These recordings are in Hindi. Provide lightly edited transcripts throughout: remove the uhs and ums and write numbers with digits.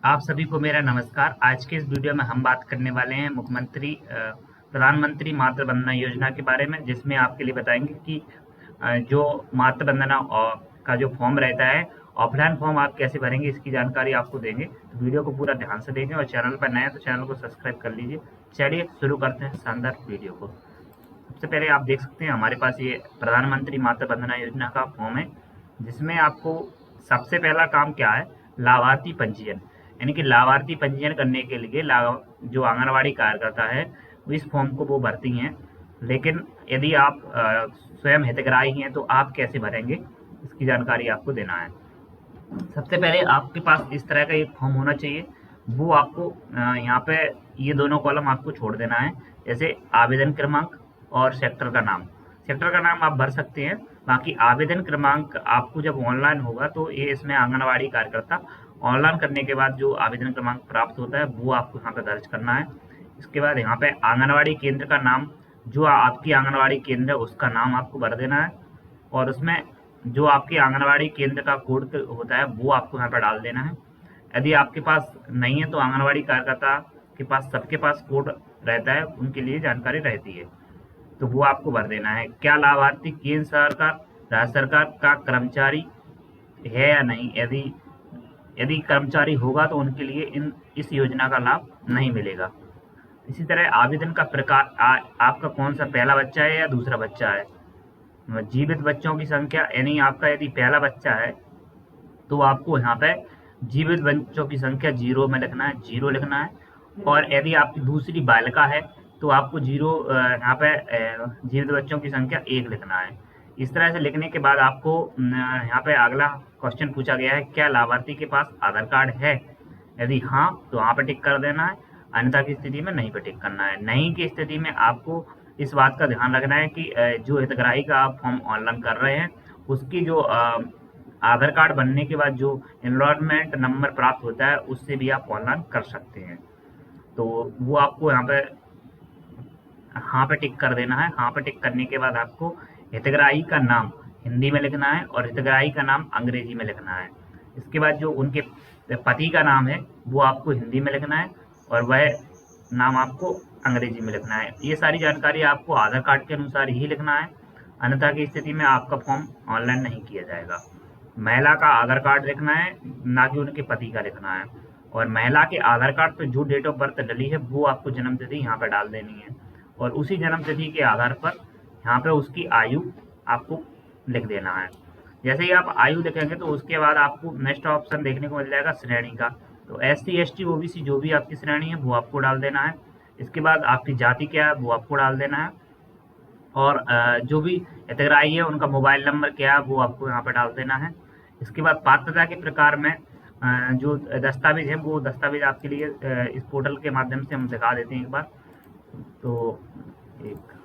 आप सभी को मेरा नमस्कार। आज के इस वीडियो में हम बात करने वाले हैं प्रधानमंत्री मातृ वंदना योजना के बारे में, जिसमें आपके लिए बताएंगे कि जो मातृ वंदना का जो फॉर्म रहता है, ऑफलाइन फॉर्म आप कैसे भरेंगे, इसकी जानकारी आपको देंगे। तो वीडियो को पूरा ध्यान से देखें और चैनल पर नए हैं तो चैनल को सब्सक्राइब कर लीजिए। चलिए शुरू करते हैं शानदार वीडियो को। सबसे पहले आप देख सकते हैं हमारे पास ये प्रधानमंत्री मातृ वंदना योजना का फॉर्म है, जिसमें आपको सबसे पहला काम क्या है, लाभार्थी पंजीयन। यानी कि लाभार्थी पंजीयन करने के लिए जो आंगनवाड़ी कार्यकर्ता है वो इस फॉर्म को वो भरती हैं। लेकिन यदि आप स्वयं हितग्राही हैं तो आप कैसे भरेंगे, इसकी जानकारी आपको देना है। सबसे पहले आपके पास इस तरह का एक फॉर्म होना चाहिए। वो आपको यहाँ पे ये दोनों कॉलम आपको छोड़ देना है, जैसे आवेदन क्रमांक और सेक्टर का नाम। सेक्टर का नाम आप भर सकते हैं, बाकी आवेदन क्रमांक आपको जब ऑनलाइन होगा तो ये इसमें आंगनवाड़ी कार्यकर्ता ऑनलाइन करने के बाद जो आवेदन क्रमांक प्राप्त होता है वो आपको यहाँ पे दर्ज करना है। इसके बाद यहाँ पे आंगनवाड़ी केंद्र का नाम, जो आपकी आंगनवाड़ी केंद्र है उसका नाम आपको भर देना है, और उसमें जो आपके आंगनवाड़ी केंद्र का कोड होता है वो आपको यहाँ पर डाल देना है। यदि आपके पास नहीं है तो आंगनवाड़ी कार्यकर्ता के पास, सबके पास कोड रहता है, उनके लिए जानकारी रहती है, तो वो आपको भर देना है। क्या लाभार्थी केंद्र सरकार, राज्य सरकार का कर्मचारी है या नहीं। यदि यदि कर्मचारी होगा तो उनके लिए इस योजना का लाभ नहीं मिलेगा। इसी तरह आवेदन का प्रकार, आपका कौन सा, पहला बच्चा है या दूसरा बच्चा है। जीवित बच्चों की संख्या, यानी आपका यदि पहला बच्चा है तो आपको यहाँ पे जीवित बच्चों की संख्या 0 में लिखना है, 0 लिखना है। और यदि आपकी दूसरी बालिका है तो आपको 0 यहाँ पे जीवित बच्चों की संख्या 1 लिखना है। इस तरह से लिखने के बाद आपको यहाँ पे अगला क्वेश्चन पूछा गया है, क्या लाभार्थी के पास आधार कार्ड है। यदि हाँ तो वहाँ पे टिक कर देना है, अन्यथा की स्थिति में नहीं पे टिक करना है। नहीं की स्थिति में आपको इस बात का ध्यान रखना है कि जो हितग्राही का आप फॉर्म ऑनलाइन कर रहे हैं उसकी जो आधार कार्ड बनने के बाद जो एनरोलमेंट नंबर प्राप्त होता है उससे भी आप ऑनलाइन कर सकते हैं। तो वो आपको यहाँ पे हाँ पे टिक कर देना है। हाँ पे टिक करने के बाद आपको हितग्राही का नाम हिंदी में लिखना है और हितग्राही का नाम अंग्रेजी में लिखना है। इसके बाद जो उनके पति का नाम है वो आपको हिंदी में लिखना है और वह नाम आपको अंग्रेजी में लिखना है। ये सारी जानकारी आपको आधार कार्ड के अनुसार ही लिखना है, अन्यथा की स्थिति में आपका फॉर्म ऑनलाइन नहीं किया जाएगा। महिला का आधार कार्ड लिखना है, ना कि उनके पति का लिखना है। और महिला के आधार कार्ड पर जो डेट ऑफ बर्थ डली है वो आपको जन्म तिथि यहाँ पर डाल देनी है, और उसी जन्म तिथि के आधार पर यहाँ पे उसकी आयु आपको लिख देना है। जैसे ही आप आयु लिखेंगे तो उसके बाद आपको नेक्स्ट ऑप्शन देखने को मिल जाएगा श्रेणी का। तो SC ST OBC जो भी आपकी श्रेणी है वो आपको डाल देना है। इसके बाद आपकी जाति क्या है वो आपको डाल देना है, और जो भी हितग्राही है उनका मोबाइल नंबर क्या है वो आपको यहाँ पर डाल देना है। इसके बाद पात्रता के प्रकार में जो दस्तावेज है वो दस्तावेज आपके लिए इस पोर्टल के माध्यम से हम दिखा देते हैं एक बार। तो एक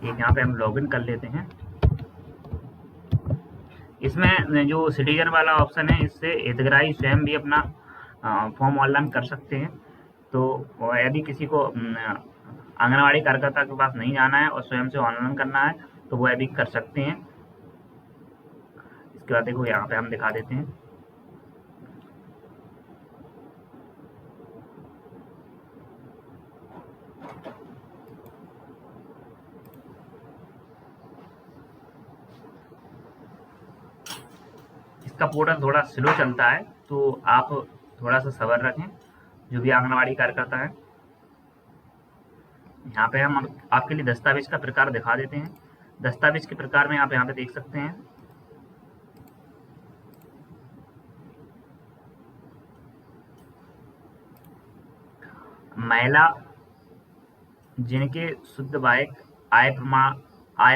एक यहाँ पे हम लॉगिन कर लेते हैं। इसमें जो सिटीजन वाला ऑप्शन है, इससे हितग्राही स्वयं भी अपना फॉर्म ऑनलाइन कर सकते हैं। तो यदि किसी को आंगनवाड़ी कार्यकर्ता के पास नहीं जाना है और स्वयं से ऑनलाइन करना है तो वो यदि कर सकते हैं। इसके बाद देखो यहाँ पे हम दिखा देते हैं। इसका पोर्टल थोड़ा स्लो चलता है तो आप थोड़ा सा सब्र रखें, जो भी आंगनवाड़ी कार्यकर्ता है। यहाँ पे हम आपके लिए दस्तावेज का प्रकार दिखा देते हैं। दस्तावेज के प्रकार में आप यहाँ पे देख सकते हैं। महिला जिनके शुद्ध वायक आय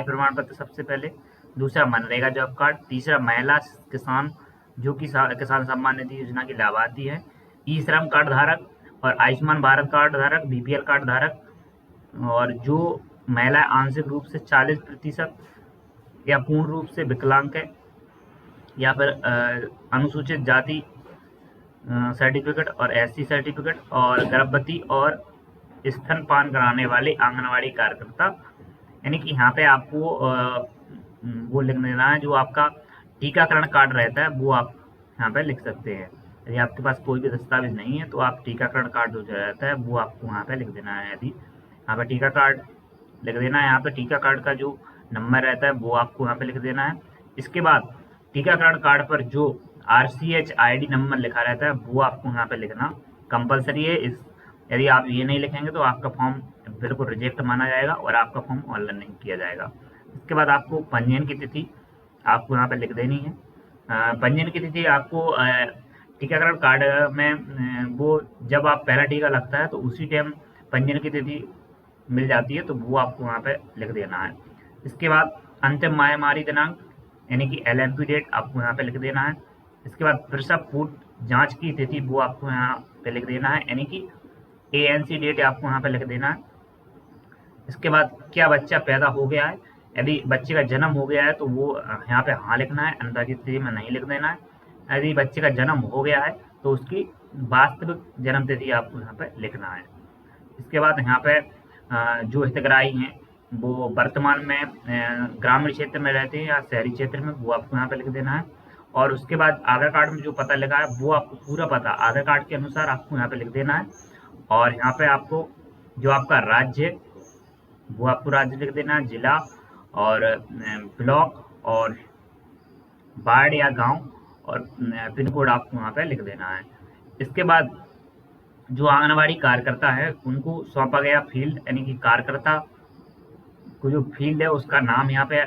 प्रमाण पत्र सबसे पहले, दूसरा मनरेगा जॉब कार्ड, तीसरा महिला किसान जो कि किसान सम्मान निधि योजना की लाभार्थी है, ई श्रम कार्ड धारक और आयुष्मान भारत कार्ड धारक, BPL कार्ड धारक, और जो महिला आंशिक रूप से 40% या पूर्ण रूप से विकलांग है, या फिर अनुसूचित जाति सर्टिफिकेट और SC सर्टिफिकेट, और गर्भवती और स्तनपान कराने वाले आंगनवाड़ी कार्यकर्ता। यानी कि यहाँ पे आपको वो लिख देना है, जो आपका टीकाकरण कार्ड रहता है वो आप यहाँ पे लिख सकते हैं। यदि आपके पास कोई भी दस्तावेज नहीं है तो आप टीकाकरण कार्ड जो रहता है वो आपको वहाँ पे लिख देना है। यदि यहाँ पे टीका कार्ड लिख देना है, यहाँ पे टीका कार्ड का जो नंबर रहता है वो आपको यहाँ पे लिख देना है। इसके बाद टीकाकरण कार्ड पर जो RCH ID नंबर लिखा रहता है वो आपको यहाँ पे लिखना कंपलसरी है। यदि आप ये नहीं लिखेंगे तो आपका फॉर्म बिल्कुल रिजेक्ट माना जाएगा और आपका फॉर्म ऑनलाइन नहीं किया जाएगा। इसके बाद आपको पंजीयन की तिथि आपको यहाँ पे लिख देनी है। पंजीयन की तिथि आपको टीकाकरण कार्ड में वो जब आप पहला टीका लगता है तो उसी टाइम पंजीयन की तिथि मिल जाती है, तो वो आपको वहाँ पे लिख देना है। इसके बाद अंतिम महामारी दिनांक यानी कि LMP डेट आपको यहाँ पे लिख देना है। इसके बाद प्रसव फूट जांच की तिथि वो आपको यहाँ पे लिख देना है, यानी कि ANC डेट आपको यहाँ पे लिख देना है। इसके बाद क्या बच्चा पैदा हो गया है, यदि बच्चे का जन्म हो गया है तो वो यहाँ पे हाँ लिखना है, अन्यथा की स्थिति में नहीं लिख देना है। यदि बच्चे का जन्म हो गया है तो उसकी वास्तविक जन्म तिथि आपको यहाँ पे लिखना है। इसके बाद यहाँ पे जो हितग्राही हैं वो वर्तमान में ग्रामीण क्षेत्र में रहते हैं या शहरी क्षेत्र में, वो आपको यहाँ पे लिख देना है। और उसके बाद आधार कार्ड में जो पता लिखा है वो आपको पूरा पता आधार कार्ड के अनुसार आपको यहाँ पे लिख देना है। और यहाँ पे आपको जो आपका राज्य वो आपको राज्य लिख देना है, जिला और ब्लॉक और वार्ड या गांव और पिन कोड आपको वहाँ पे लिख देना है। इसके बाद जो आंगनबाड़ी कार्यकर्ता है उनको सौंपा गया फील्ड यानी कि कार्यकर्ता को जो फील्ड है उसका नाम यहाँ पे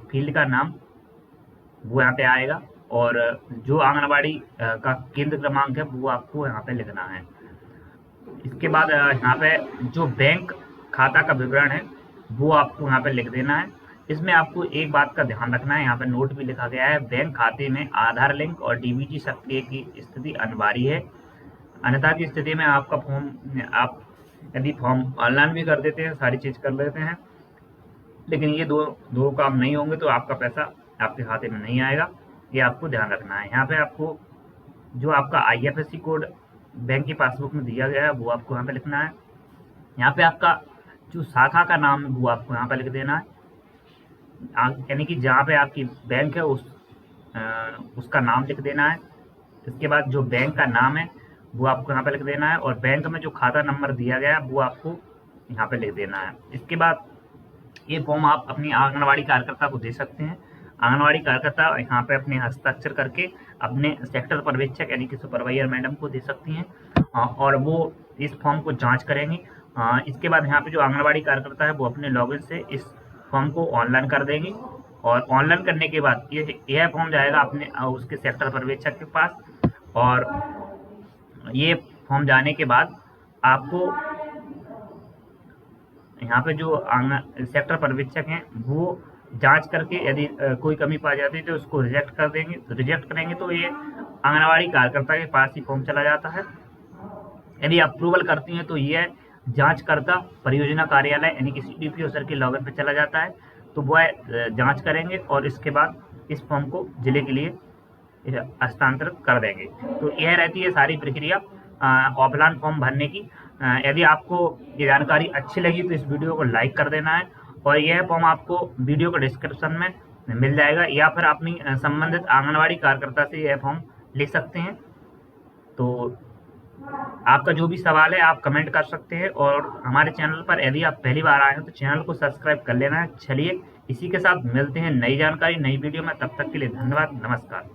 फील्ड का नाम वो यहाँ पे आएगा, और जो आंगनबाड़ी का केंद्र क्रमांक है वो आपको यहाँ पे लिखना है। इसके बाद यहाँ पे जो बैंक खाता का विवरण है वो आपको यहाँ पे लिख देना है। इसमें आपको एक बात का ध्यान रखना है, यहाँ पे नोट भी लिखा गया है, बैंक खाते में आधार लिंक और DBT सक्रिय की स्थिति अनिवार्य है, अन्यथा की स्थिति में आपका फॉर्म आप यदि फॉर्म ऑनलाइन भी कर देते हैं, सारी चीज़ कर लेते हैं, लेकिन ये दो काम नहीं होंगे तो आपका पैसा आपके खाते में नहीं आएगा, ये आपको ध्यान रखना है। यहाँ पे आपको जो आपका IFSC कोड बैंक की पासबुक में दिया गया है वो आपको यहाँ पे लिखना है। यहाँ पे आपका जो शाखा का नाम है वो आपको यहाँ पे लिख देना है, यानी कि जहाँ पे आपकी बैंक है उसका नाम लिख देना है। इसके बाद जो बैंक का नाम है वो आपको यहाँ पे लिख देना है, और बैंक में जो खाता नंबर दिया गया है वो आपको यहाँ पे लिख देना है। इसके बाद ये फॉर्म आप अपनी आंगनबाड़ी कार्यकर्ता को दे सकते हैं। आंगनबाड़ी कार्यकर्ता यहाँ पे अपने हस्ताक्षर करके अपने सेक्टर पर्यवेक्षक यानी कि सुपरवाइजर मैडम को दे सकती हैं, और वो इस फॉर्म को जांच करेंगी। इसके बाद यहाँ पे जो आंगनबाड़ी कार्यकर्ता है वो अपने लॉगिन से इस फॉर्म को ऑनलाइन कर देंगे, और ऑनलाइन करने के बाद यह फॉर्म जाएगा अपने उसके सेक्टर पर्यवेक्षक के पास, और ये फॉर्म जाने के बाद आपको यहाँ पे जो सेक्टर पर्यवेक्षक हैं वो जांच करके यदि कोई कमी पाई जाती है तो उसको रिजेक्ट कर देंगे। रिजेक्ट करेंगे तो ये आंगनबाड़ी कार्यकर्ता के पास ही फॉर्म चला जाता है। यदि अप्रूवल करती हैं तो ये जांचकर्ता परियोजना कार्यालय यानी कि CDPO सर के लॉगिन पे चला जाता है, तो वह जांच करेंगे और इसके बाद इस फॉर्म को जिले के लिए हस्तांतरित कर देंगे। तो यह रहती है सारी प्रक्रिया ऑफलाइन फॉर्म भरने की। यदि आपको ये जानकारी अच्छी लगी तो इस वीडियो को लाइक कर देना है, और यह फॉर्म आपको वीडियो के डिस्क्रिप्शन में मिल जाएगा, या फिर अपनी संबंधित आंगनबाड़ी कार्यकर्ता से यह फॉर्म ले सकते हैं। तो आपका जो भी सवाल है आप कमेंट कर सकते हैं, और हमारे चैनल पर यदि आप पहली बार आए हैं तो चैनल को सब्सक्राइब कर लेना है। चलिए इसी के साथ मिलते हैं नई जानकारी नई वीडियो में, तब तक के लिए धन्यवाद, नमस्कार।